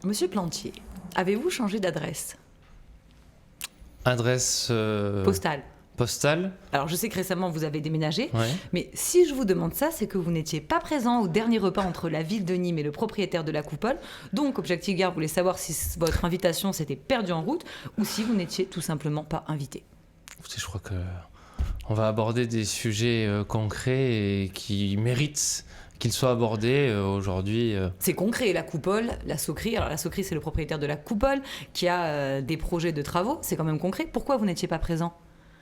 Monsieur Plantier, avez-vous changé d'adresse Adresse postale? Alors, je sais que récemment, vous avez déménagé, mais si je vous demande ça, c'est que vous n'étiez pas présent au dernier repas entre la ville de Nîmes et le propriétaire de la Coupole. Donc, Objectif Gare voulait savoir si votre invitation s'était perdue en route ou si vous n'étiez tout simplement pas invité. Écoutez, je crois qu'on va aborder des sujets concrets et qui méritent qu'ils soient abordés aujourd'hui. C'est concret, la Coupole, la Socri. Alors, la Socri, c'est le propriétaire de la Coupole qui a des projets de travaux. C'est quand même concret. Pourquoi vous n'étiez pas présent ?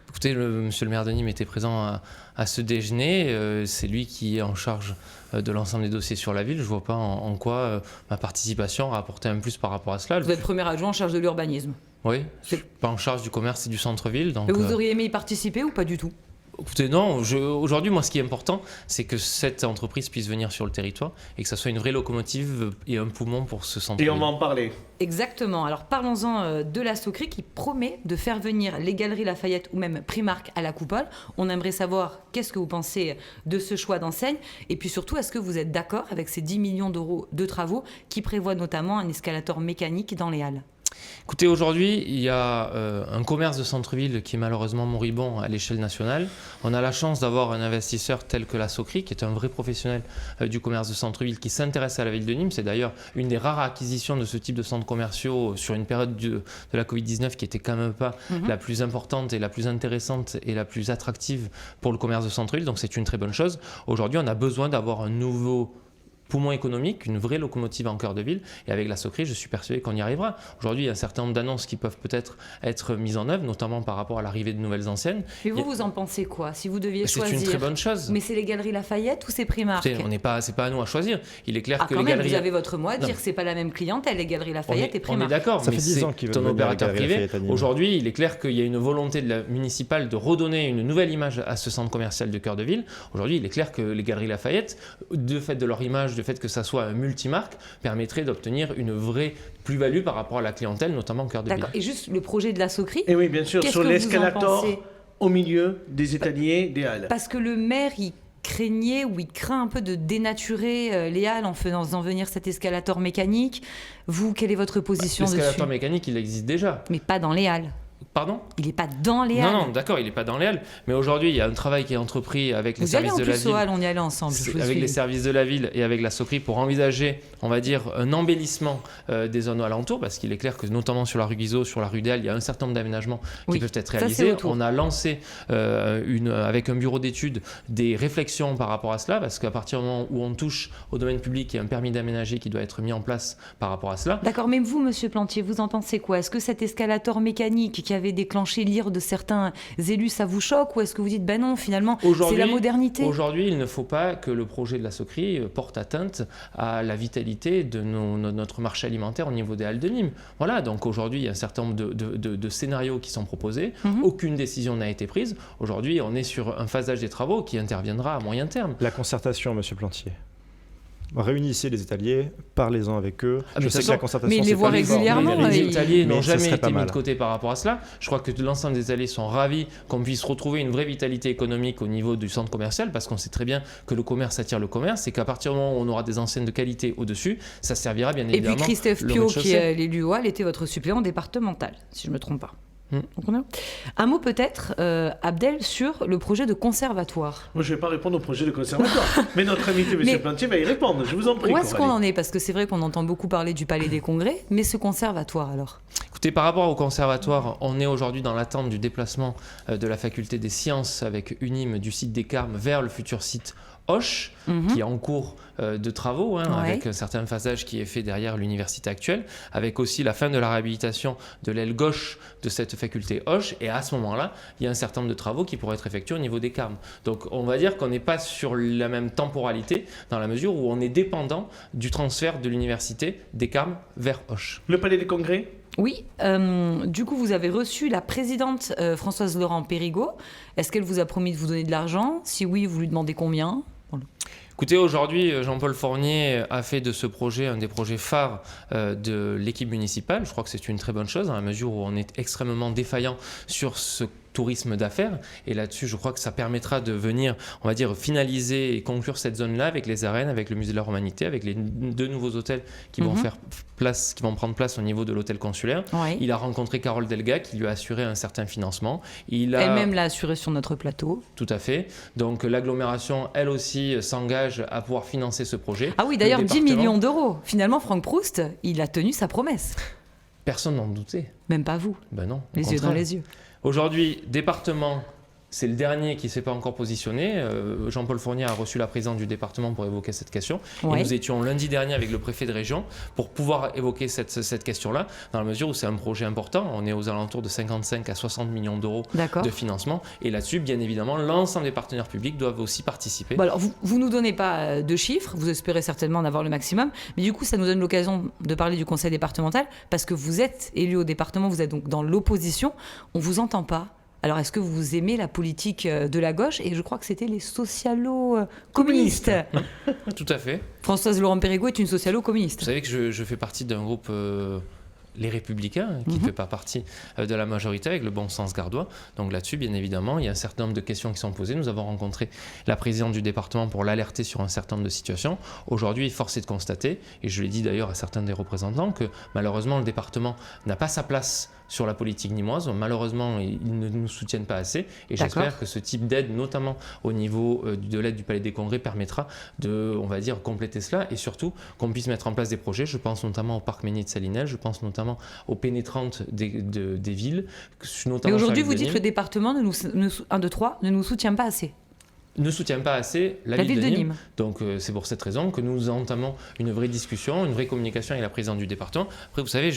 Écoutez, monsieur le maire de Nîmes était présent à ce déjeuner. C'est lui qui est en charge de l'ensemble des dossiers sur la ville. Je ne vois pas en quoi ma participation a apporté un plus par rapport à cela. Vous êtes premier adjoint en charge de l'urbanisme. Oui, je ne suis pas en charge du commerce et du centre-ville. Donc, mais vous auriez aimé y participer ou pas du tout ? Écoutez, non, aujourd'hui, moi, ce qui est important, c'est que cette entreprise puisse venir sur le territoire et que ça soit une vraie locomotive et un poumon pour ce centre-ville. Et on va en parler. Exactement. Alors, parlons-en de la Socri qui promet de faire venir les Galeries Lafayette ou même Primark à la Coupole. On aimerait savoir qu'est-ce que vous pensez de ce choix d'enseigne et puis surtout, est-ce que vous êtes d'accord avec ces 10 millions d'euros de travaux qui prévoient notamment un escalator mécanique dans les halles ? Écoutez, aujourd'hui, il y a un commerce de centre-ville qui est malheureusement moribond à l'échelle nationale. On a la chance d'avoir un investisseur tel que la Socri, qui est un vrai professionnel du commerce de centre-ville, qui s'intéresse à la ville de Nîmes. C'est d'ailleurs une des rares acquisitions de ce type de centres commerciaux sur une période de la Covid-19 qui n'était quand même pas la plus importante et la plus intéressante et la plus attractive pour le commerce de centre-ville. Donc c'est une très bonne chose. Aujourd'hui, on a besoin d'avoir un nouveau poumon économique, une vraie locomotive en cœur de ville. Et avec la Socri, je suis persuadé qu'on y arrivera. Aujourd'hui, il y a un certain nombre d'annonces qui peuvent peut-être être mises en œuvre, notamment par rapport à l'arrivée de nouvelles enseignes. Mais vous en pensez quoi ? Si vous deviez choisir... C'est une très bonne chose. Mais c'est les Galeries Lafayette ou c'est Primark ? C'est pas à nous à choisir. Il est clair que quand les même, galeries... vous avez votre mot à dire, c'est pas la même clientèle, les Galeries Lafayette et Primark. On est d'accord, ça mais fait 10 ans qu'ils veulent venir à la Galerie Lafayette à Nîmes. Aujourd'hui, il est clair qu'il y a une volonté de la municipale de redonner une nouvelle image à ce centre commercial de cœur de ville. Aujourd'hui, il est clair que les Galeries Lafayette, de fait de leur image, de fait que ça soit un multimarque, permettrait d'obtenir une vraie plus-value par rapport à la clientèle, notamment au cœur de ville. D'accord. Et juste le projet de la Socri. Et oui, bien sûr, sur l'escalator au milieu des étaliers des halles. Parce que le maire, il craignait ou il craint un peu de dénaturer les halles en faisant venir cet escalator mécanique. Vous, quelle est votre position dessus ? L'escalator mécanique, il existe déjà. Mais pas dans les halles. Pardon ? Il n'est pas dans les halles. Non, d'accord, il n'est pas dans les halles. Mais aujourd'hui, il y a un travail qui est entrepris avec les services de la ville. Aux halles, on y allait ensemble. Avec les services de la ville et avec la Socri pour envisager, on va dire, un embellissement des zones alentours, parce qu'il est clair que notamment sur la rue Guizot, sur la rue des Halles, il y a un certain nombre d'aménagements qui peuvent être réalisés. On a lancé avec un bureau d'études des réflexions par rapport à cela, parce qu'à partir du moment où on touche au domaine public, il y a un permis d'aménager qui doit être mis en place par rapport à cela. D'accord, mais vous, monsieur Plantier, vous en pensez quoi ? Est-ce que cet escalator mécanique qui avait déclenché l'ire de certains élus, ça vous choque ? Ou est-ce que vous dites, ben non, finalement, c'est la modernité ? Aujourd'hui, il ne faut pas que le projet de la Socri porte atteinte à la vitalité de notre marché alimentaire au niveau des halles de Nîmes. Voilà, donc aujourd'hui, il y a un certain nombre de scénarios qui sont proposés. Aucune décision n'a été prise. Aujourd'hui, on est sur un phasage des travaux qui interviendra à moyen terme. La concertation, monsieur Plantier. Réunissez les étaliers, parlez-en avec eux. Je sais que la concertation, mais ils les voient régulièrement. Les étaliers n'ont jamais été mis de côté par rapport à cela. Je crois que l'ensemble des étaliers sont ravis qu'on puisse retrouver une vraie vitalité économique au niveau du centre commercial, parce qu'on sait très bien que le commerce attire le commerce et qu'à partir du moment où on aura des enseignes de qualité au-dessus, ça servira bien évidemment. Et puis Christophe Piot, qui est l'élu au Hall, était votre suppléant départemental, si je ne me trompe pas. Un mot peut-être, Abdel, sur le projet de conservatoire. Moi, je ne vais pas répondre au projet de conservatoire, mais notre invité, M. Plantier, va y répondre. Je vous en prie. Où est-ce qu'on en est ? Parce que c'est vrai qu'on entend beaucoup parler du Palais des Congrès, mais ce conservatoire alors ? Écoutez, par rapport au conservatoire, on est aujourd'hui dans l'attente du déplacement de la faculté des sciences avec UNIM du site des Carmes vers le futur site Hoche, qui est en cours de travaux, avec un certain phasage qui est fait derrière l'université actuelle, avec aussi la fin de la réhabilitation de l'aile gauche de cette faculté Hoche, et à ce moment-là, il y a un certain nombre de travaux qui pourraient être effectués au niveau des Carmes. Donc on va dire qu'on n'est pas sur la même temporalité, dans la mesure où on est dépendant du transfert de l'université des Carmes vers Hoche. Le Palais des Congrès ? Oui, du coup vous avez reçu la présidente Françoise Laurent-Périgot. Est-ce qu'elle vous a promis de vous donner de l'argent ? Si oui, vous lui demandez combien ? Écoutez, aujourd'hui, Jean-Paul Fournier a fait de ce projet un des projets phares de l'équipe municipale. Je crois que c'est une très bonne chose, dans la mesure où on est extrêmement défaillant sur ce tourisme d'affaires. Et là-dessus, je crois que ça permettra de venir, on va dire, finaliser et conclure cette zone-là avec les arènes, avec le musée de la Romanité, avec les 2 nouveaux hôtels qui vont prendre place au niveau de l'hôtel consulaire. Oui. Il a rencontré Carole Delga qui lui a assuré un certain financement. Elle-même l'a assuré sur notre plateau. Tout à fait. Donc l'agglomération, elle aussi, s'engage à pouvoir financer ce projet. Ah oui, d'ailleurs, 10 millions d'euros. Finalement, Franck Proust, il a tenu sa promesse. Personne n'en doutait. Même pas vous. Ben non. Les yeux dans les yeux. Aujourd'hui, département, c'est le dernier qui ne s'est pas encore positionné. Jean-Paul Fournier a reçu la présidente du département pour évoquer cette question. Ouais. Et nous étions lundi dernier avec le préfet de région pour pouvoir évoquer cette question-là, dans la mesure où c'est un projet important. On est aux alentours de 55 à 60 millions d'euros de financement. Et là-dessus, bien évidemment, l'ensemble des partenaires publics doivent aussi participer. Bon, alors, vous ne nous donnez pas de chiffres, vous espérez certainement en avoir le maximum, mais du coup, ça nous donne l'occasion de parler du conseil départemental, parce que vous êtes élu au département, vous êtes donc dans l'opposition, on ne vous entend pas. Alors, est-ce que vous aimez la politique de la gauche ? Et je crois que c'était les socialo-communistes. Tout à fait. Françoise Laurent-Périgot est une socialo-communiste. Vous savez que je fais partie d'un groupe, les Républicains, qui ne fait pas partie de la majorité, avec le bon sens gardois. Donc là-dessus, bien évidemment, il y a un certain nombre de questions qui sont posées. Nous avons rencontré la présidente du département pour l'alerter sur un certain nombre de situations. Aujourd'hui, force est de constater, et je l'ai dit d'ailleurs à certains des représentants, que malheureusement, le département n'a pas sa place sur la politique nîmoise. Malheureusement, ils ne nous soutiennent pas assez. Et j'espère que ce type d'aide, notamment au niveau de l'aide du Palais des Congrès, permettra de, on va dire, compléter cela et surtout qu'on puisse mettre en place des projets. Je pense notamment au parc Ménier de Salinelles, je pense notamment aux pénétrantes des villes. Mais aujourd'hui, vous dites que le département, ne nous soutient pas assez. Ne soutient pas assez la ville de Nîmes. Donc c'est pour cette raison que nous entamons une vraie discussion, une vraie communication avec la présidente du département. Après, vous savez,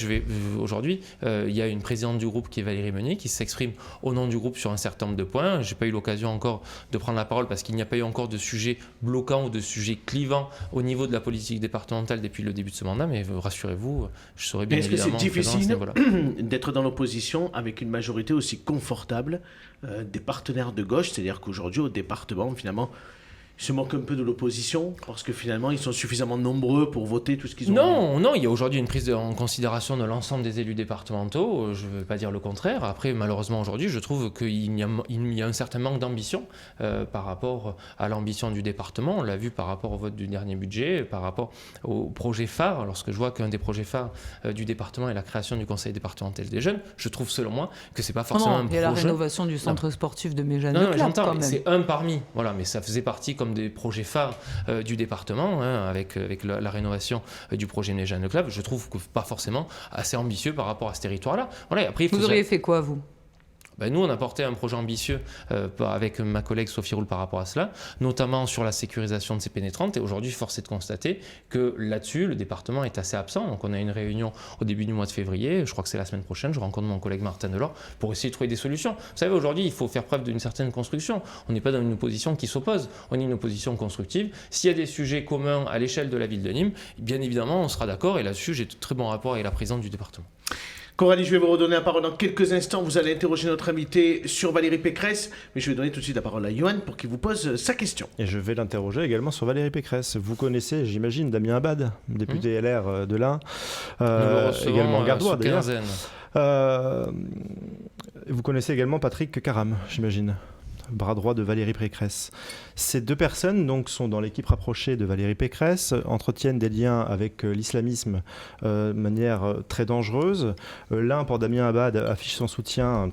aujourd'hui, il y a une présidente du groupe qui est Valérie Meunier, qui s'exprime au nom du groupe sur un certain nombre de points. Je n'ai pas eu l'occasion encore de prendre la parole parce qu'il n'y a pas eu encore de sujet bloquant ou de sujet clivant au niveau de la politique départementale depuis le début de ce mandat, mais rassurez-vous, je serai bien évidemment présent. Est-ce que c'est difficile voilà. d'être dans l'opposition avec une majorité aussi confortable des partenaires de gauche, c'est-à-dire qu'aujourd'hui au département finalement ils se moquent un peu de l'opposition parce que finalement ils sont suffisamment nombreux pour voter tout ce qu'ils ont. Non, il y a aujourd'hui une prise en considération de l'ensemble des élus départementaux, je ne veux pas dire le contraire. Après, malheureusement aujourd'hui, je trouve qu'il y a un certain manque d'ambition par rapport à l'ambition du département. On l'a vu par rapport au vote du dernier budget, par rapport au projet phare. Lorsque je vois qu'un des projets phares du département est la création du conseil départemental des jeunes, je trouve selon moi que c'est pas forcément un projet. Il y a la rénovation du centre sportif de Méjeanne. Non, j'entends, mais c'est un parmi. Voilà, mais ça faisait partie comme des projets phares du département, avec la rénovation du projet Méjeanne Le Club. Je trouve que pas forcément assez ambitieux par rapport à ce territoire-là. Voilà, après, vous auriez fait quoi, vous ? Nous, on a porté un projet ambitieux avec ma collègue Sophie Roule par rapport à cela, notamment sur la sécurisation de ces pénétrantes. Et aujourd'hui, force est de constater que là-dessus, le département est assez absent. Donc, on a une réunion au début du mois de février. Je crois que c'est la semaine prochaine. Je rencontre mon collègue Martin Delors pour essayer de trouver des solutions. Vous savez, aujourd'hui, il faut faire preuve d'une certaine construction. On n'est pas dans une opposition qui s'oppose. On est une opposition constructive. S'il y a des sujets communs à l'échelle de la ville de Nîmes, bien évidemment, on sera d'accord. Et là-dessus, j'ai de très bons rapports avec la présidente du département. Coralie, je vais vous redonner la parole dans quelques instants. Vous allez interroger notre invité sur Valérie Pécresse, mais je vais donner tout de suite la parole à Yoann pour qu'il vous pose sa question. Et je vais l'interroger également sur Valérie Pécresse. Vous connaissez, j'imagine, Damien Abad, député LR de l'Ain, également gardois d'ailleurs. Vous connaissez également Patrick Caram, j'imagine, bras droit de Valérie Pécresse. Ces deux personnes donc, sont dans l'équipe rapprochée de Valérie Pécresse, entretiennent des liens avec l'islamisme de manière très dangereuse. L'un, pour Damien Abad, affiche son soutien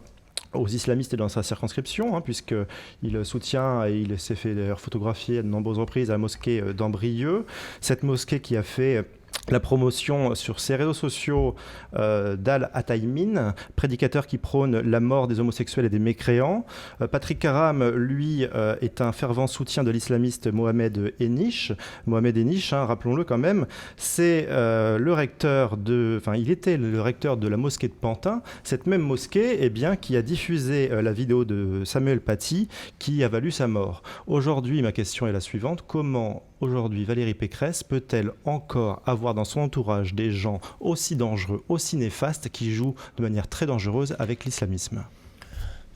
aux islamistes dans sa circonscription, puisqu'il soutient et il s'est fait d'ailleurs photographier de nombreuses reprises à la mosquée d'Ambrieux. Cette mosquée qui a fait la promotion sur ses réseaux sociaux d'Al Ataïmin, prédicateur qui prône la mort des homosexuels et des mécréants. Patrick Caram, lui, est un fervent soutien de l'islamiste Mohamed Enish. Mohamed Enish, rappelons-le quand même, c'est il était le recteur de la mosquée de Pantin. Cette même mosquée, qui a diffusé la vidéo de Samuel Paty qui a valu sa mort. Aujourd'hui, ma question est la suivante. Comment aujourd'hui Valérie Pécresse peut-elle encore avoir dans son entourage des gens aussi dangereux, aussi néfastes, qui jouent de manière très dangereuse avec l'islamisme ?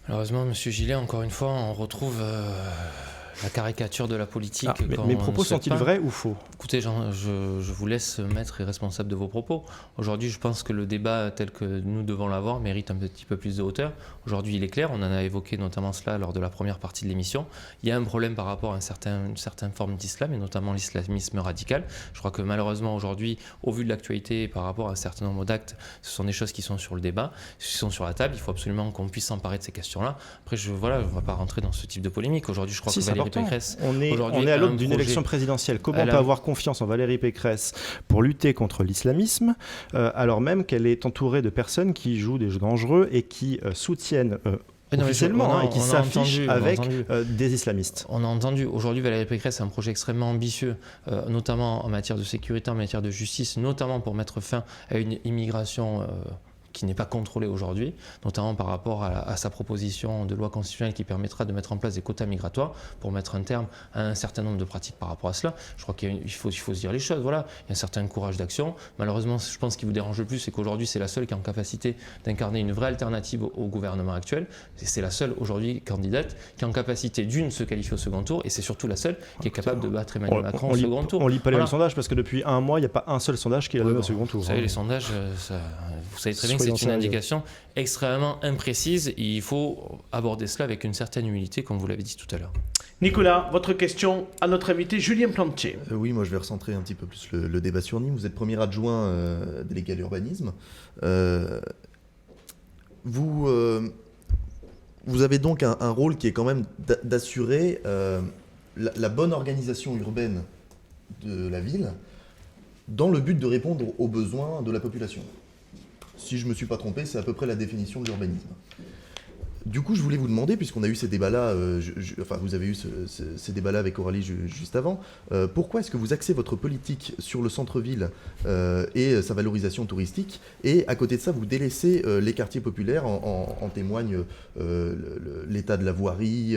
Malheureusement, M. Gillet, encore une fois, on retrouve la caricature de la politique. Mes propos sont-ils vrais ou faux? Écoutez, je vous laisse maître et responsable de vos propos. Aujourd'hui, je pense que le débat tel que nous devons l'avoir mérite un petit peu plus de hauteur. Aujourd'hui, il est clair, on en a évoqué notamment cela lors de la première partie de l'émission. Il y a un problème par rapport à une certaine forme d'islam, et notamment l'islamisme radical. Je crois que malheureusement, aujourd'hui, au vu de l'actualité, par rapport à un certain nombre d'actes, ce sont des choses qui sont sur le débat, qui sont sur la table. Il faut absolument qu'on puisse s'emparer de ces questions-là. Après, on ne va pas rentrer dans ce type de polémique. Aujourd'hui, je crois que Valérie Pécresse... On est à l'aube d'une élection présidentielle. Comment on peut avoir confiance en Valérie Pécresse pour lutter contre l'islamisme, alors même qu'elle est entourée de personnes qui jouent des jeux dangereux et qui soutiennent officiellement et qui s'affichent avec des islamistes? On a entendu. Aujourd'hui, Valérie Pécresse a un projet extrêmement ambitieux, notamment en matière de sécurité, en matière de justice, notamment pour mettre fin à une immigration qui n'est pas contrôlée aujourd'hui, notamment par rapport à sa proposition de loi constitutionnelle qui permettra de mettre en place des quotas migratoires pour mettre un terme à un certain nombre de pratiques par rapport à cela. Je crois qu'il faut se dire les choses. Voilà. Il y a un certain courage d'action. Malheureusement, je pense ce qui vous dérange le plus, c'est qu'aujourd'hui, c'est la seule qui est en capacité d'incarner une vraie alternative au gouvernement actuel. C'est la seule aujourd'hui candidate qui est en capacité de se qualifier au second tour, et c'est surtout la seule qui est capable de battre Emmanuel Macron au second tour. On lit pas les mêmes sondages, parce que depuis un mois, il n'y a pas un seul sondage qui l'a donné au second tour. Vous savez, les sondages, vous savez très bien que c'est une indication extrêmement imprécise. Il faut aborder cela avec une certaine humilité, comme vous l'avez dit tout à l'heure. Nicolas, votre question à notre invité Julien Plantier. Oui, moi je vais recentrer un petit peu plus le débat sur Nîmes. Vous êtes premier adjoint délégué à l'urbanisme. Vous avez donc un rôle qui est quand même d'assurer la bonne organisation urbaine de la ville dans le but de répondre aux besoins de la population. Si je ne me suis pas trompé, c'est à peu près la définition de l'urbanisme. Du coup, je voulais vous demander, puisqu'on a eu ces débats-là, vous avez eu ces débats-là avec Aurélie juste avant, pourquoi est-ce que vous axez votre politique sur le centre-ville et sa valorisation touristique, et à côté de ça, vous délaissez les quartiers populaires, en témoigne l'état de la voirie,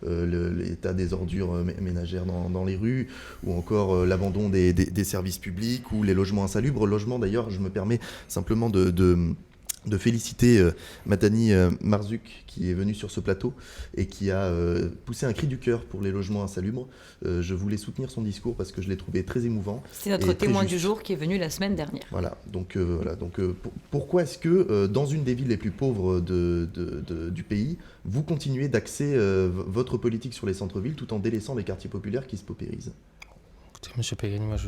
l'état des ordures ménagères dans les rues, ou encore l'abandon des services publics, ou les logements insalubres. Logements, d'ailleurs, je me permets simplement de féliciter Matani Marzouk, qui est venu sur ce plateau et qui a poussé un cri du cœur pour les logements insalubres. Je voulais soutenir son discours parce que je l'ai trouvé très émouvant. C'est notre témoin du jour qui est venu la semaine dernière. Voilà, donc, pourquoi est-ce que dans une des villes les plus pauvres du pays, vous continuez d'axer votre politique sur les centres-villes tout en délaissant les quartiers populaires qui se paupérisent? Écoutez, M. Pellegrini, moi je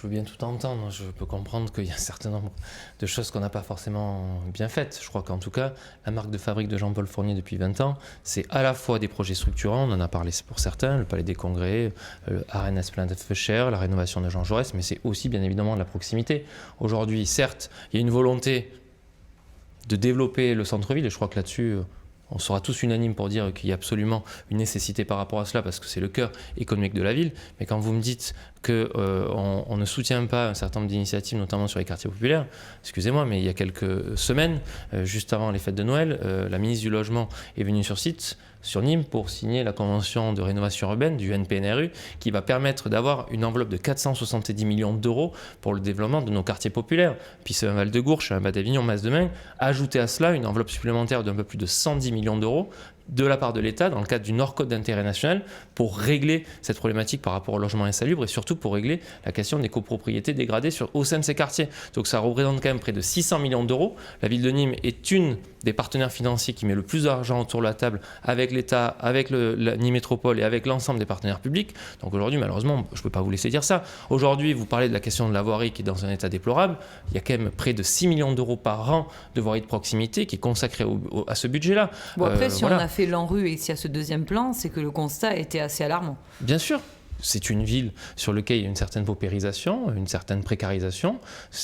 veux bien tout entendre. Je peux comprendre qu'il y a un certain nombre de choses qu'on n'a pas forcément bien faites. Je crois qu'en tout cas, la marque de fabrique de Jean-Paul Fournier depuis 20 ans, c'est à la fois des projets structurants, on en a parlé pour certains, le Palais des Congrès, Arène Esplanade Feuchères, la rénovation de Jean Jaurès, mais c'est aussi bien évidemment de la proximité. Aujourd'hui, certes, il y a une volonté de développer le centre-ville, et je crois que là-dessus, on sera tous unanimes pour dire qu'il y a absolument une nécessité par rapport à cela, parce que c'est le cœur économique de la ville. Mais quand vous me dites qu'on ne soutient pas un certain nombre d'initiatives, notamment sur les quartiers populaires, excusez-moi, mais il y a quelques semaines, juste avant les fêtes de Noël, la ministre du Logement est venue sur site, sur Nîmes, pour signer la convention de rénovation urbaine du NPNRU, qui va permettre d'avoir une enveloppe de 470 millions d'euros pour le développement de nos quartiers populaires. Puis c'est un Val-de-Gourche, un Bas-d'Avignon, Mas-Demain. Ajouter à cela une enveloppe supplémentaire d'un peu plus de 110 millions d'euros de la part de l'État dans le cadre du Nord-Côte d'intérêt national pour régler cette problématique par rapport au logement insalubre et surtout pour régler la question des copropriétés dégradées au sein de ces quartiers. Donc ça représente quand même près de 600 millions d'euros. La ville de Nîmes est une des partenaires financiers qui met le plus d'argent autour de la table avec l'État, avec la Nîmes Métropole et avec l'ensemble des partenaires publics. Donc aujourd'hui, malheureusement, je ne peux pas vous laisser dire ça. Aujourd'hui, vous parlez de la question de la voirie qui est dans un état déplorable. Il y a quand même près de 6 millions d'euros par an de voirie de proximité qui est consacrée à ce budget-là. Bon, après, si voilà. On a fait l'ANRU et s'il y a ce deuxième plan, c'est que le constat était assez alarmant. Bien sûr. C'est une ville sur laquelle il y a une certaine paupérisation, une certaine précarisation.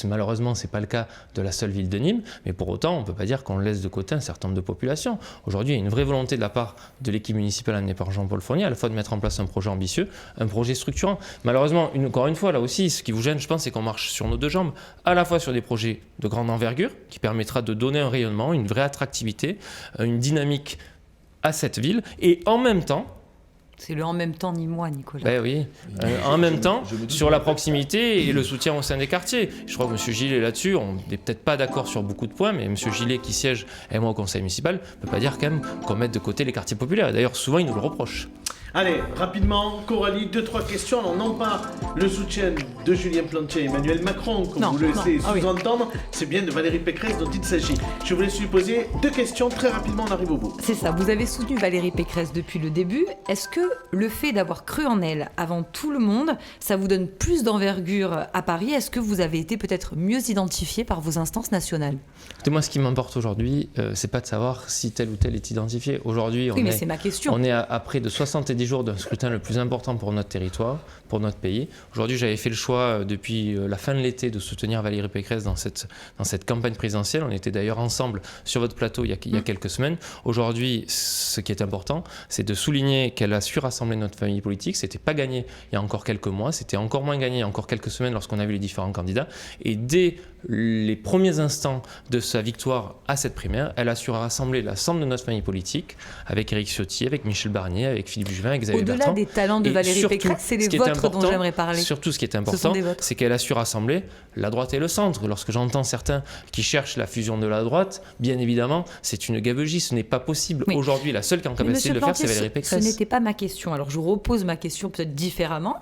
Malheureusement, ce n'est pas le cas de la seule ville de Nîmes, mais pour autant, on ne peut pas dire qu'on laisse de côté un certain nombre de populations. Aujourd'hui, il y a une vraie volonté de la part de l'équipe municipale amenée par Jean-Paul Fournier, à la fois de mettre en place un projet ambitieux, un projet structurant. Malheureusement, encore une fois, là aussi, ce qui vous gêne, je pense, c'est qu'on marche sur nos deux jambes, à la fois sur des projets de grande envergure, qui permettra de donner un rayonnement, une vraie attractivité, une dynamique à cette ville, et en même temps, c'est le en même temps ni moi, Nicolas. Ben oui, en même temps, sur la proximité et le soutien au sein des quartiers. Je crois que M. Gillet là-dessus, on n'est peut-être pas d'accord sur beaucoup de points, mais M. Gillet qui siège et moi au conseil municipal ne peut pas dire quand même qu'on mette de côté les quartiers populaires. D'ailleurs, souvent, il nous le reproche. Allez, rapidement, Coralie, 2-3 questions. Alors, non pas le soutien de Julien Plantier et Emmanuel Macron, comme vous le laissez sous-entendre, c'est bien de Valérie Pécresse dont il s'agit. Je voulais lui poser 2 questions, très rapidement, on arrive au bout. C'est ça, vous avez soutenu Valérie Pécresse depuis le début. Est-ce que le fait d'avoir cru en elle avant tout le monde, ça vous donne plus d'envergure à Paris? Est-ce que vous avez été peut-être mieux identifié par vos instances nationales? Écoutez, moi, ce qui m'importe aujourd'hui, c'est pas de savoir si tel ou tel est identifié. Aujourd'hui, Oui, mais c'est ma question. On est à près de 70 jours d'un scrutin le plus important pour notre territoire, pour notre pays. Aujourd'hui, j'avais fait le choix depuis la fin de l'été de soutenir Valérie Pécresse dans cette campagne présidentielle. On était d'ailleurs ensemble sur votre plateau il y a quelques semaines. Aujourd'hui, ce qui est important, c'est de souligner qu'elle a su rassembler notre famille politique. C'était pas gagné il y a encore quelques mois, c'était encore moins gagné il y a encore quelques semaines lorsqu'on a vu les différents candidats. Et dès les premiers instants de sa victoire à cette primaire, elle a su rassembler l'ensemble de notre famille politique avec Éric Ciotti, avec Michel Barnier, avec Philippe Juvin, avec Xavier Bertrand. Au-delà des talents de Valérie Pécresse, c'est les vôtres dont j'aimerais parler. Surtout, ce qui est important, c'est qu'elle a su rassembler la droite et le centre. Lorsque j'entends certains qui cherchent la fusion de la droite, bien évidemment, c'est une gabegie, ce n'est pas possible. Oui. Aujourd'hui, la seule qui est en capacité de le faire, c'est Valérie Pécresse. Ce n'était pas ma question. Alors, je repose ma question peut-être différemment.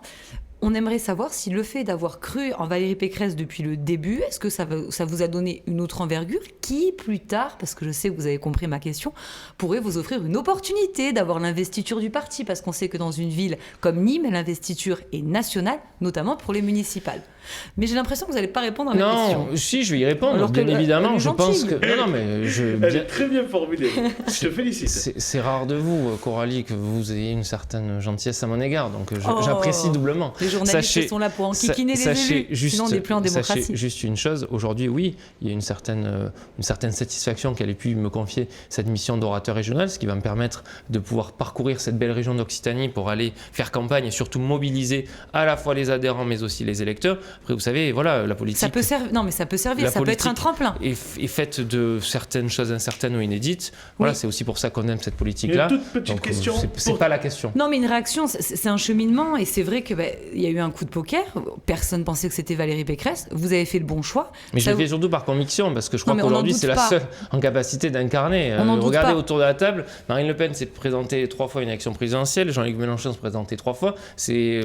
On aimerait savoir si le fait d'avoir cru en Valérie Pécresse depuis le début, est-ce que ça vous a donné une autre envergure qui, plus tard, parce que je sais que vous avez compris ma question, pourrait vous offrir une opportunité d'avoir l'investiture du parti, parce qu'on sait que dans une ville comme Nîmes, l'investiture est nationale, notamment pour les municipales. Mais j'ai l'impression que vous n'allez pas répondre à ma question. Non, si, je vais y répondre. Alors bien évidemment, je pense que... Non, mais elle est très bien formulée. Je te félicite. C'est rare de vous, Coralie, que vous ayez une certaine gentillesse à mon égard. Donc j'apprécie doublement. Les journalistes sont là pour enquiquiner les élus. Sinon, on n'est plus en démocratie. Sachez juste une chose. Aujourd'hui, oui, il y a une certaine satisfaction qu'elle ait pu me confier cette mission d'orateur régional, ce qui va me permettre de pouvoir parcourir cette belle région d'Occitanie pour aller faire campagne et surtout mobiliser à la fois les adhérents mais aussi les électeurs. Après, vous savez, voilà, la politique... Ça peut servir, non, mais ça peut servir, ça peut être un tremplin. Et faite de certaines choses incertaines ou inédites. Voilà, c'est aussi pour ça qu'on aime cette politique-là. Une toute petite question. C'est pas la question. Non, mais une réaction, c'est un cheminement. Et c'est vrai qu'il y a eu un coup de poker. Personne pensait que c'était Valérie Pécresse. Vous avez fait le bon choix. Mais je l'ai fait surtout par conviction, parce que je crois qu'aujourd'hui, c'est la seule en capacité d'incarner. Regardez autour de la table, Marine Le Pen s'est présentée 3 fois à une élection présidentielle, Jean-Luc Mélenchon s'est présenté 3 fois. C'est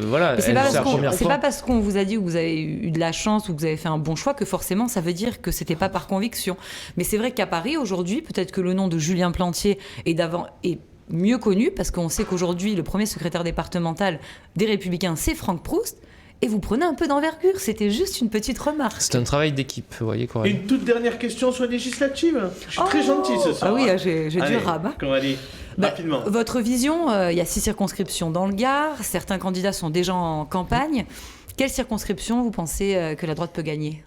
pas parce qu'on vous a dit que vous avez eu de la chance ou que vous avez fait un bon choix que forcément ça veut dire que c'était pas par conviction. Mais c'est vrai qu'à Paris aujourd'hui, peut-être que le nom de Julien Plantier est mieux connu parce qu'on sait qu'aujourd'hui le premier secrétaire départemental des Républicains c'est Franck Proust. Et vous prenez un peu d'envergure, c'était juste une petite remarque. C'est un travail d'équipe, vous voyez, Coralie. Une toute dernière question sur les législatives. Je suis très gentil ce soir. Ah oui, j'ai du rab. Coralie, rapidement. Votre vision, il y a 6 circonscriptions dans le Gard, certains candidats sont déjà en campagne. Quelle circonscription vous pensez que la droite peut gagner?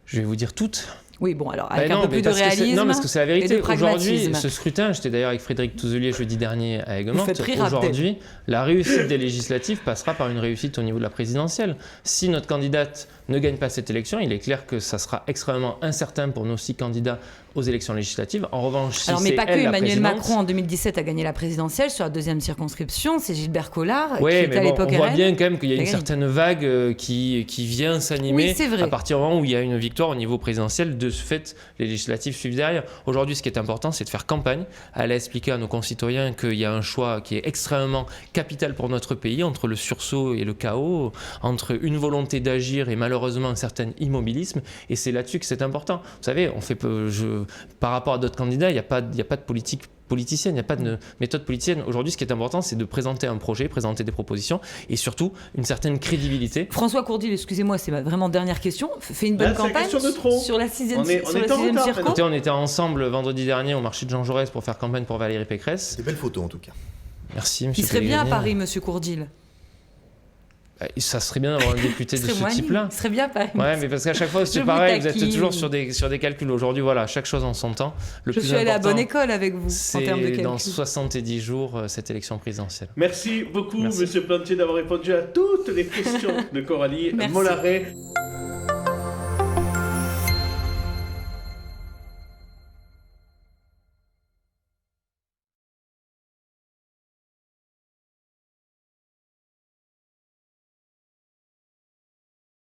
Je vais vous dire toutes. Oui, bon, alors, avec un peu plus de réalisme. Non, parce que c'est la vérité. Aujourd'hui, ce scrutin, j'étais d'ailleurs avec Frédéric Touzelier jeudi dernier à Aigues-Mortes. Aujourd'hui, la réussite des législatives passera par une réussite au niveau de la présidentielle. Si notre candidate ne gagne pas cette élection, il est clair que ça sera extrêmement incertain pour nos 6 candidats aux élections législatives. En revanche, si mais pas que Emmanuel Macron en 2017 a gagné la présidentielle sur la 2e circonscription, c'est Gilbert Collard qui était à l'époque on voit bien quand même qu'il y a une certaine vague qui vient s'animer à partir du moment où il y a une victoire au niveau présidentiel. De ce fait, les législatives suivent derrière. Aujourd'hui, ce qui est important, c'est de faire campagne, aller expliquer à nos concitoyens qu'il y a un choix qui est extrêmement capital pour notre pays, entre le sursaut et le chaos, entre une volonté d'agir et malheureusement un certain immobilisme, et c'est là-dessus que c'est important. Vous savez, par rapport à d'autres candidats, il n'y a pas de politique politicienne, il n'y a pas de méthode politicienne. Aujourd'hui, ce qui est important, c'est de présenter un projet, présenter des propositions et surtout une certaine crédibilité. François Courdil, excusez-moi, c'est ma vraiment dernière question. Fait une bonne campagne sur la 6e circo. Écoutez, on était ensemble vendredi dernier au marché de Jean Jaurès pour faire campagne pour Valérie Pécresse. Des belles photos en tout cas. Merci, monsieur. Il serait bien à Paris, monsieur Courdil. Ça serait bien d'avoir un député de ce type-là. Ce serait bien, Paris. Ouais, mais parce qu'à chaque fois, c'est pareil, vous êtes toujours sur des calculs. Aujourd'hui, voilà, chaque chose en son temps. Je suis allé à bonne école avec vous en termes de calcul. C'est dans 70 jours, cette élection présidentielle. Merci beaucoup, monsieur Plantier, d'avoir répondu à toutes les questions de Coralie Mollaret.